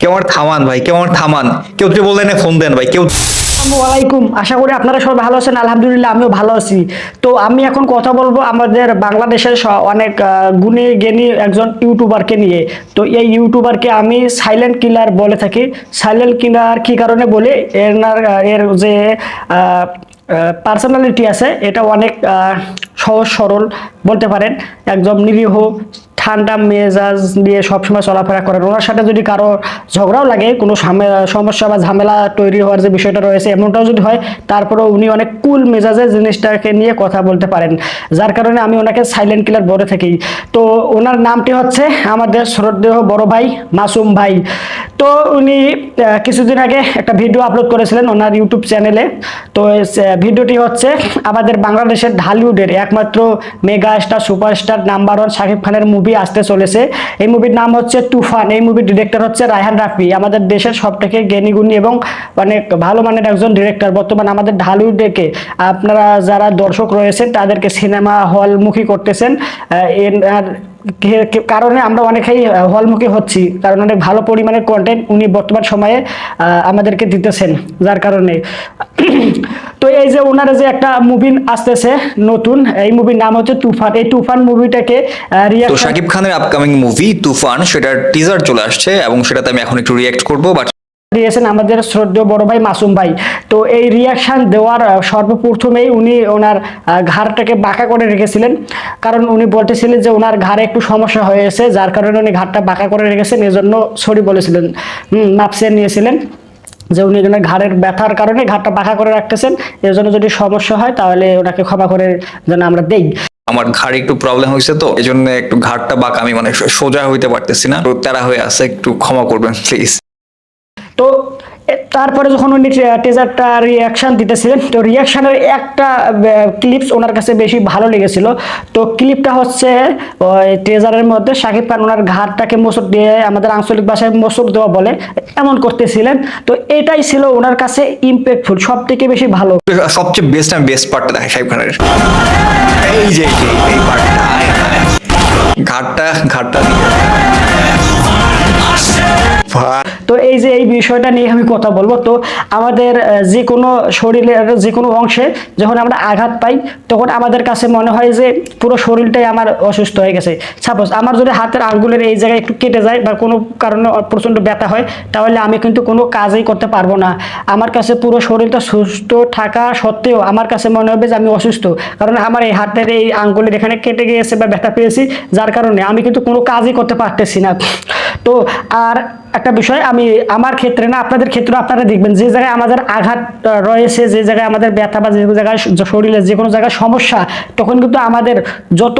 কেউ আমার থামান ভাই, কেউ আমার থামান, কেউ যদি বললেন ফোন দেন ভাই, কেউ। আসসালামু আলাইকুম, আশা করি আপনারা সবাই ভালো আছেন। আলহামদুলিল্লাহ আমিও ভালো আছি। তো আমি এখন কথা বলবো আমাদের বাংলাদেশের অনেক গুণী জ্ঞানী একজন ইউটিউবারকে নিয়ে। তো এই ইউটিউবারকে আমি সাইলেন্ট কিলার বলে থাকি। সাইলেন্ট কিলার কি কারণে বলি, এর যে পার্সোনালিটি আছে এটা অনেক সহজ সরল বলতে পারেন। একদম নিরীহ ঠান্ডা মেজাজ দিয়ে সবসময় চলাফেরা করেন। ওনার সাথে যদি কারো ঝগড়াও লাগে, কোনো সমস্যা বা ঝামেলা তৈরি হওয়ার যে বিষয়টা রয়েছে এমনটাও যদি হয়, তারপরেও উনি অনেক কুল মেজাজে জিনিসটাকে নিয়ে কথা বলতে পারেন, যার কারণে আমি ওনাকে সাইলেন্ট কিলার বলে থাকি। তো ওনার নামটি হচ্ছে আমাদের শ্রদ্ধেয় বড় ভাই মাসুম ভাই। তো উনি কিছুদিন আগে একটা ভিডিও আপলোড করেছিলেন ওনার ইউটিউব চ্যানেলে। তো ভিডিওটি হচ্ছে আমাদের বাংলাদেশের ঢালিউডের একমাত্র mega star superstar number one Shakib খানের মুভি আসতে চলেছে। এই মুভির নাম হচ্ছে তুফান। এই মুভির ডিরেক্টর হচ্ছে রায়হান রাফি, আমাদের দেশের সব থেকে জ্ঞানী গুণী এবং অনেক ভালো মানের একজন ডিরেক্টর। বর্তমান আমাদের ঢালিউডকে আপনারা যারা দর্শক রয়েছেন তাদেরকে সিনেমা হলমুখী করতেছেন। এর কারণে আমরা অনেকেই হলমুখী হচ্ছি, কারণ অনেক ভালো পরিমাণের কন্টেন্ট উনি বর্তমান সময়ে আমাদেরকে দিতেছেন, যার কারণে। তো এই যে ওনারা যে একটা মুভি আসতেছে নতুন, এই মুভির নাম হচ্ছে তুফান। এই তুফান মুভিটাকে তো শাকিব খানের আপকামিং মুভি তুফান, সেটার টিজার চলে আসছে এবং সেটাতে আমি এখন একটু রিয়াক্ট করবো। বাট দিয়েছেন আমাদের শ্রদ্ধেয় বড় ভাই মাসুম ভাই। তো এই রিয়াকশন দেওয়ার সর্বপ্রথমেই উনি ওনার ঘাড়টাকে বাঁকা করে রেখেছিলেন, কারণ উনি বলতেছিলেন যে ওনার ঘাড়ে একটু সমস্যা হয়েছে, যার কারণে উনি ঘাড়টা বাঁকা করে রেখেছেন, এজন্য সরি বলেছিলেন, মাপসে নিয়েছিলেন যে উনি ওনার ঘাড়ের ব্যথার কারণে ঘাড়টা বাঁকা করে রাখতেছেন। এর জন্য যদি সমস্যা হয় তাহলে ওনাকে ক্ষমা করে যেন আমরা দেই। আমার ঘাড়ে একটু প্রবলেম হয়েছে, তো এই জন্য একটু ঘাড়টা বাঁকা, আমি মানে সোজা হইতে পারতেছি না, তো তারা হয়ে আছে, একটু ক্ষমা করবেন প্লিজ। তো তারপরে যখন উনি টিজারটা রিয়াকশন দিতেছিলেন, তো রিয়াকশনের একটা ক্লিপস ওনার কাছে বেশি ভালো লেগেছিল। তো ক্লিপটা হচ্ছে ওই টিজারের মধ্যে শাকিব খান ওনার ঘাড়টাকে মোচড় দিয়ে, আমাদের আঞ্চলিক ভাষায় মোচড় দেওয়া বলে, এমন করতেছিলেন। তো এটাই ছিল ওনার কাছে ইম্প্যাক্টফুল, সব থেকে বেশি ভালো। সবচেয়ে বেস্ট, আমি বেস্ট পার্টটা দেখাই শাকিব খানের, এই যে এই পার্টটা, ঘাটটা ঘাটটা তো এই যে এই বিষয়টা নিয়ে আমি কথা বলবো। তো আমাদের যে কোনো শরীরের যে কোনো অংশে যখন আমরা আঘাত পাই, তখন আমাদের কাছে মনে হয় যে পুরো শরীরটাই আমার অসুস্থ হয়ে গেছে। সাপোজ আমার যদি হাতের আঙ্গুলের এই জায়গায় একটু কেটে যায় বা কোনো কারণে প্রচণ্ড ব্যথা হয়, তাহলে আমি কিন্তু কোনো কাজই করতে পারবো না। আমার কাছে পুরো শরীরটা সুস্থ থাকা সত্ত্বেও আমার কাছে মনে হবে যে আমি অসুস্থ, কারণ আমার এই হাতের এই আঙ্গুলের এখানে কেটে গিয়েছে বা ব্যথা পেয়েছি, যার কারণে আমি কিন্তু কোনো কাজই করতে পারতেছি না। তো আর একটা বিষয়, আমি আমার ক্ষেত্রে না, আপনাদের ক্ষেত্রে আপনারা দেখবেন যে জায়গায় আমাদের আঘাত রয়েছে, যে জায়গায় আমাদের ব্যথা বা যে জায়গায় শরীরের যে কোনো জায়গায় সমস্যা, তখন কিন্তু আমাদের যত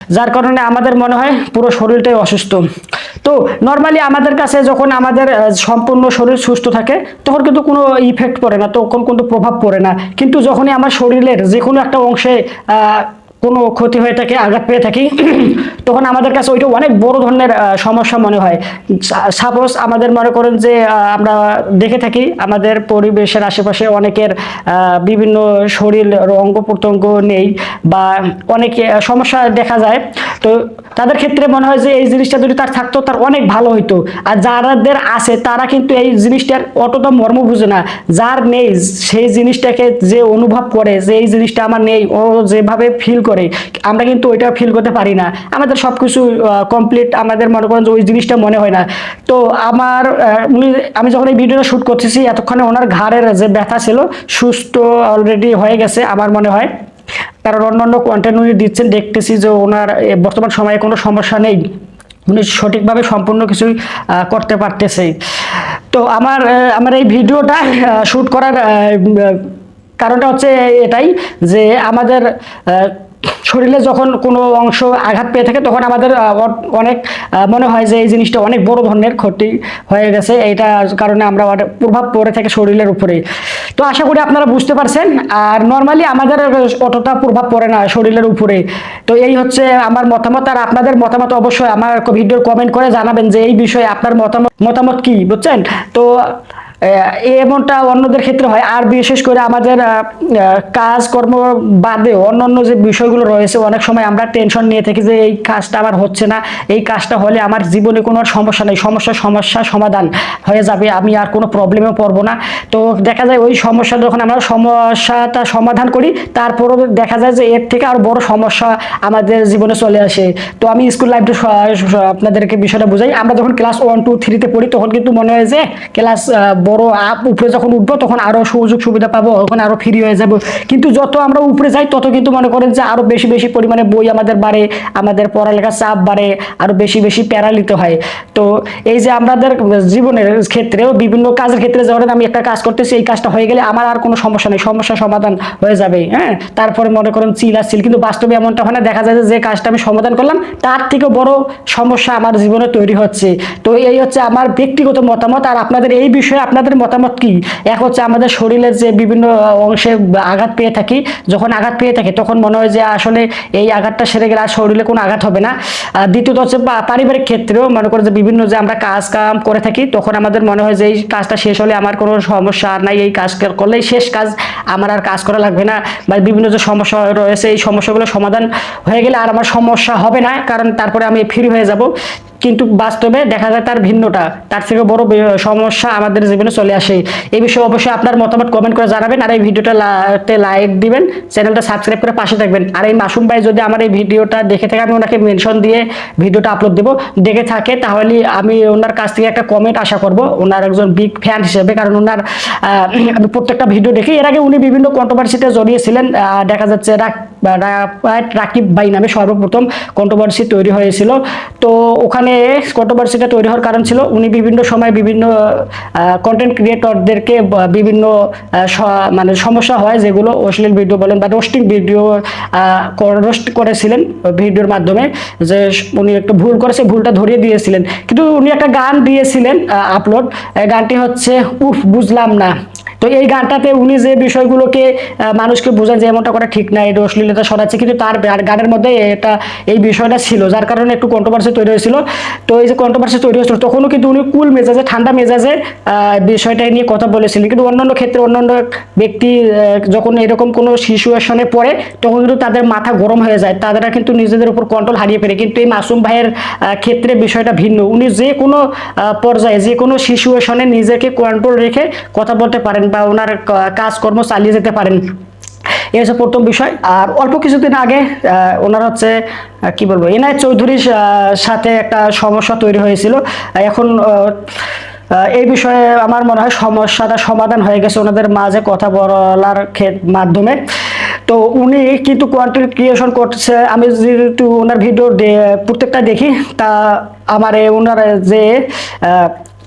যার কারণে আমাদের মনে হয় পুরো শরীরটাই অসুস্থ। তো নর্মালি আমাদের কাছে যখন আমাদের সম্পূর্ণ শরীর সুস্থ থাকে তখন কিন্তু কোনো ইফেক্ট পড়ে না, তখন কিন্তু প্রভাব পড়ে না। কিন্তু যখনই আমার শরীরের যে কোনো একটা অংশে কোনো ক্ষতি হয়ে থাকে, আঘাত পেয়ে থাকি, তখন আমাদের কাছে ওইটা অনেক বড় ধরনের সমস্যা মনে হয়। সাপোজ আমাদের মনে করেন যে আমরা দেখে থাকি আমাদের পরিবেশের আশেপাশে অনেকের বিভিন্ন শরীর অঙ্গ প্রত্যঙ্গ নেই বা অনেক সমস্যা দেখা যায়। তো তাদের ক্ষেত্রে মনে হয় যে এই জিনিসটা যদি তার থাকতো তার অনেক ভালো হইতো। আর যাদের আছে তারা কিন্তু এই জিনিসটার অতটা মর্ম বুঝে না। যার নেই সেই জিনিসটাকে যে অনুভব করে যে এই জিনিসটা আমার নেই, ও যেভাবে ফিল করে, আমরা কিন্তু ওইটা ফিল করতে পারি না। আমাদের সবকিছু কমপ্লিট, আমাদের মনে করেন যে ওই জিনিসটা মনে হয় না। তো আমি যখন এই ভিডিওটা শুট করতেছি, এতক্ষণে ওনার ঘাড়ের যে ব্যথা ছিল সুস্থ অলরেডি হয়ে গেছে আমার মনে হয়, কারণ অন্যান্য কন্টেন্ট উনি দিচ্ছেন, দেখতেছি যে ওনার বর্তমান সময়ে কোনো সমস্যা নেই, উনি সঠিকভাবে সম্পূর্ণ কিছুই করতে পারতেছে। তো আমার এই ভিডিওটা শ্যুট করার কারণটা হচ্ছে এটাই যে আমাদের শরীরে যখন কোনো অংশ আঘাত পেয়ে থাকে তখন আমাদের অনেক মনে হয় যে এই জিনিসটা অনেক বড় ধরনের ক্ষতি হয়ে গেছে, এইটা কারণে আমরা প্রভাব পড়ে থাকে শরীরের উপরে। তো আশা করি আপনারা বুঝতে পারছেন। আর নর্মালি আমাদের অতটা প্রভাব পড়ে না শরীরের উপরে। তো এই হচ্ছে আমার মতামত। আর আপনাদের মতামত অবশ্যই আমার ভিডিওর কমেন্ট করে জানাবেন যে এই বিষয়ে আপনার মতামত কি, বুঝছেন? তো এমনটা অন্যদের ক্ষেত্রে হয়। আর বিশেষ করে আমাদের কাজকর্ম বাদেও অন্যান্য যে বিষয়গুলো রয়েছে, অনেক সময় আমরা টেনশন নিয়ে থাকি যে এই কাজটা আমার হচ্ছে না, এই কাজটা হলে আমার জীবনে কোনো সমস্যা নেই, সমস্যা সমাধান হয়ে যাবে, আমি আর কোনো প্রবলেমেও পড়বো না। তো দেখা যায় ওই সমস্যা যখন আমরা সমস্যাটা সমাধান করি, তারপরও দেখা যায় যে এর থেকে আর বড় সমস্যা আমাদের জীবনে চলে আসে। তো আমি স্কুল লাইফটা আপনাদেরকে বিষয়টা বুঝাই। আমরা যখন ক্লাস 1, 2, 3-তে পড়ি তখন কিন্তু মনে হয় যে ক্লাস বড় উপরে যখন উঠবো তখন আরো সুযোগ সুবিধা পাবো, ওখানে আরো ফ্রি হয়ে যাব। কিন্তু যত আমরা উপরে যাই তত কিন্তু মনে করেন যে আরো বেশি বেশি পরিমাণে বই আমাদের বাড়ে, আমাদের পড়ালেখার চাপ বাড়ে, আরো বেশি বেশি প্যারালিত হয়। তো এই যে আমাদের জীবনের ক্ষেত্রেও বিভিন্ন কাজের ক্ষেত্রে যখন আমি একটা কাজ করতেছি, এই কাজটা হয়ে গেলে আমার আর কোনো সমস্যা নেই, সমস্যা সমাধান হয়ে যাবে, হ্যাঁ, তারপরে মনে করেন চিল আর চিল। কিন্তু বাস্তবে এমনটা হয় না, দেখা যায় যে কাজটা আমি সমাধান করলাম তার থেকে বড় সমস্যা আমার জীবনে তৈরি হচ্ছে। তো এই হচ্ছে আমার ব্যক্তিগত মতামত। আর আপনাদের এই বিষয়ে আপনাদের মতামত কি? এক হচ্ছে আমাদের শরীরের যে বিভিন্ন অংশে আঘাত পেয়ে থাকি, যখন আঘাত পেয়ে থাকি তখন মনে হয় যে আসলে এই আঘাতটা সেরে গেলে আর শরীরে কোনো আঘাত হবে না। দ্বিতীয়ত হচ্ছে পারিবারিক ক্ষেত্রেও মনে করে যে বিভিন্ন যে আমরা কাজ কাম করে থাকি তখন আমাদের মনে হয় যে এই কাজটা শেষ হলে আমার কোনো সমস্যা আর নাই, এই কাজ করলেই শেষ কাজ, আমার আর কাজ করা লাগবে না। বা বিভিন্ন যে সমস্যা রয়েছে এই সমস্যাগুলো সমাধান হয়ে গেলে আর আমার সমস্যা হবে না, কারণ তারপরে আমি ফ্রি হয়ে যাব। কিন্তু বাস্তবে দেখা যায় তার ভিন্নটা, তার থেকে বড় সমস্যা আমাদের জীবনে চলে আসে। এই বিষয়ে অবশ্যই আপনার মতামত কমেন্ট করে জানাবেন। আর এই ভিডিওটা লাইক দিবেন, চ্যানেলটা সাবস্ক্রাইব করে পাশে থাকবেন। আর এই মাসুম ভাই যদি আমার এই ভিডিওটা দেখে থাকে, আমি ওনাকে মেনশন দিয়ে ভিডিওটা আপলোড দেবো, দেখে থাকে তাহলে আমি ওনার কাছ থেকে একটা কমেন্ট আশা করব, ওনার একজন বিগ ফ্যান হিসেবে। কারণ ওনার আমি প্রত্যেকটা ভিডিও দেখি। এর আগে উনি বিভিন্ন কন্ট্রোভার্সিতে জড়িয়েছিলেন, দেখা যাচ্ছে রাকিব ভাই নামে সর্বপ্রথম কন্ট্রোভার্সি তৈরি হয়েছিল। তো ওখানে কন্ট্রোভার্সিটা তৈরি হওয়ার কারণ ছিল উনি বিভিন্ন সময় বিভিন্ন কন্টেন্ট ক্রিয়েটরদেরকে বিভিন্ন মানে সমস্যা হয়, যেগুলো অশ্লীল ভিডিও বলেন বা রোস্টিং ভিডিও রোস্ট করেছিলেন ভিডিওর মাধ্যমে, যে উনি একটা ভুল করেছে, ভুলটা ধরিয়ে দিয়েছিলেন। কিন্তু উনি একটা গান দিয়েছিলেন আপলোড, গানটি হচ্ছে উফ বুঝলাম না। তো এই গানটাতে উনি যে বিষয়গুলোকে মানুষকে বোঝান যে এমনটা করা ঠিক না, এটা অশ্লীলতা ছড়াচ্ছে, কিন্তু তার গানের মধ্যে এই বিষয়টা ছিল, যার কারণে একটু কন্ট্রোভার্সি তৈরি হয়েছিল। তো এই যে কন্ট্রোভার্সি তৈরি হয়েছিল তখনও কিন্তু উনি কুল মেজাজে, ঠান্ডা মেজাজে বিষয়টা নিয়ে কথা বলেছিলেন। কিন্তু অন্যান্য ক্ষেত্রে অন্যান্য ব্যক্তি যখন এরকম কোনো সিচুয়েশনে পড়ে তখন কিন্তু তাদের মাথা গরম হয়ে যায়, তারা কিন্তু নিজেদের উপর কন্ট্রোল হারিয়ে ফেলে। কিন্তু এই মাসুম ভাইয়ের ক্ষেত্রে বিষয়টা ভিন্ন, উনি যে কোনো পর্যায়ে যে কোনো সিচুয়েশনে নিজেকে কন্ট্রোল রেখে কথা বলতে পারেন বা ওনার কাজকর্ম চালিয়ে যেতে পারেন। এই হচ্ছে প্রথম বিষয়। আর অল্প কিছুদিন আগে ওনার হচ্ছে কি বলবো, এনআই চৌধুরীর সাথে একটা সমস্যা তৈরি হয়েছিল। এখন এই বিষয়ে আমার মনে হয় সমস্যাটা সমাধান হয়ে গেছে ওনাদের মাঝে কথা বলার মাধ্যমে। তো উনি কিন্তু কন্টেন্ট ক্রিয়েশন করছে, আমি যেহেতু ওনার ভিডিও প্রত্যেকটা দেখি, তা আমার ওনার যে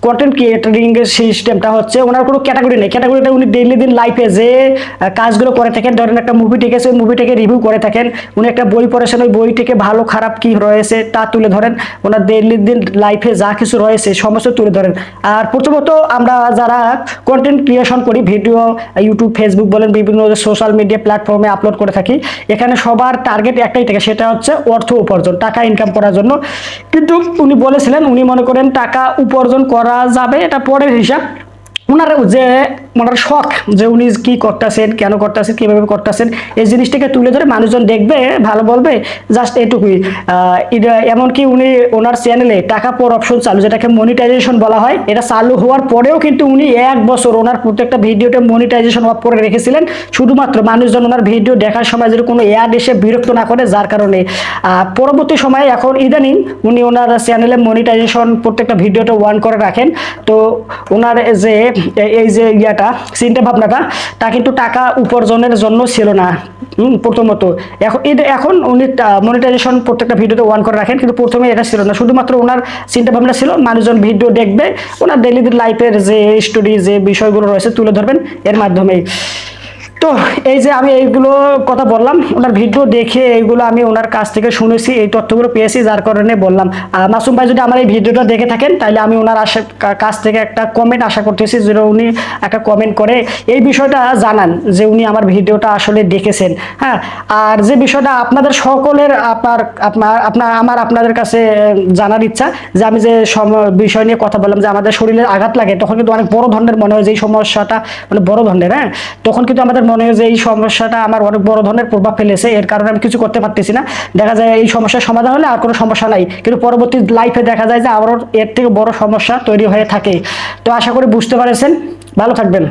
কন্টেন্ট ক্রিয়েটিং এর সিস্টেমটা হচ্ছে ওনার কোনো ক্যাটাগরি নেই। ক্যাটাগরিটা উনি ডেইলি দিন লাইফে যে কাজগুলো করে থাকেন, ধরেন একটা মুভি দেখেছে, ওই মুভিটাকে রিভিউ করে থাকেন, উনি একটা বই পড়েছেন, ওই বই থেকে ভালো খারাপ কি রয়েছে তা তুলে ধরেন, ওনার ডেইলি দিন লাইফে যা কিছু রয়েছে সমস্ত তুলে ধরেন। আর প্রথমত আমরা যারা কন্টেন্ট ক্রিয়েশন করি, ভিডিও ইউটিউব ফেসবুক বলেন বিভিন্ন সোশ্যাল মিডিয়া প্ল্যাটফর্মে আপলোড করে থাকি, এখানে সবার টার্গেট একটাই থাকে, সেটা হচ্ছে অর্থ উপার্জন, টাকা ইনকাম করার জন্য। কিন্তু উনি বলেছিলেন উনি মনে করেন টাকা উপার্জন করা যাবে, এটা পরের হিসাব। ওনার শখ যে উনি কি করতেছেন, কেন করতেছেন, কিভাবে করতেছেন, এই জিনিসটাকে তুলে ধরে মানুষজন দেখবে, ভালো বলবে, জাস্ট এটুকুই। এমনকি উনি ওনার চ্যানেলে টাকা পর অপশন চালু, যেটাকে মনিটাইজেশন বলা হয়, এটা চালু হওয়ার পরেও কিন্তু উনি 1 বছর ওনার প্রত্যেকটা ভিডিওতে মনিটাইজেশন অফ করে রেখেছিলেন, শুধুমাত্র মানুষজন ওনার ভিডিও দেখার সময় যদি কোনো অ্যাড এসে বিরক্ত না করে, যার কারণে পরবর্তী সময়ে এখন ইদানিং উনি ওনার চ্যানেলে মনিটাইজেশন প্রত্যেকটা ভিডিওতে অন করে রাখেন। তো ওনার যে এই যে চিন্তা ভাবনাটা, তা কিন্তু টাকা উপার্জনের জন্য ছিল না প্রথমত। এখন উনি মনিটাইজেশন প্রত্যেকটা ভিডিওতে অন করে রাখেন, কিন্তু প্রথমে এটা ছিল না, শুধুমাত্র ওনার চিন্তা ভাবনা ছিল মানুষজন ভিডিও দেখবে, ওনার ডেইলি লাইফের যে স্টোরি যে বিষয়গুলো রয়েছে তুলে ধরবেন এর মাধ্যমেই। তো এই যে আমি এইগুলো কথা বললাম, ওনার ভিডিও দেখে এইগুলো আমি ওনার কাছ থেকে শুনেছি, এই তথ্যগুলো পেয়েছি, যার কারণে বললাম। মাসুম ভাই যদি আমার এই ভিডিওটা দেখে থাকেন তাহলে আমি ওনার কাছ থেকে একটা কমেন্ট আশা করতেছি, যে উনি একটা কমেন্ট করে এই বিষয়টা জানান যে উনি আমার ভিডিওটা আসলে দেখেছেন। হ্যাঁ, আর যে বিষয়টা আপনাদের সকলের আপনাদের কাছে জানার ইচ্ছা, যে আমি যে বিষয় নিয়ে কথা বললাম যে আমাদের শরীরে আঘাত লাগে, তখন কিন্তু অনেক বড় ধরনের মনে হয় যে এই সমস্যাটা মানে বড় ধরনের। হ্যাঁ, তখন কিন্তু আমাদের মনে হয় যে এই সমস্যাটা আমার অনেক বড় ধরনের প্রভাব ফেলেছে, এর কারণে আমি কিছু করতে পারতেছি না। দেখা যায় এই সমস্যার সমাধান হলে আর কোনো সমস্যা নাই, কিন্তু পরবর্তী লাইফে দেখা যায় যে আবারও এর থেকে বড় সমস্যা তৈরি হয়ে থাকে। তো আশা করি বুঝতে পারছেন, ভালো থাকবেন।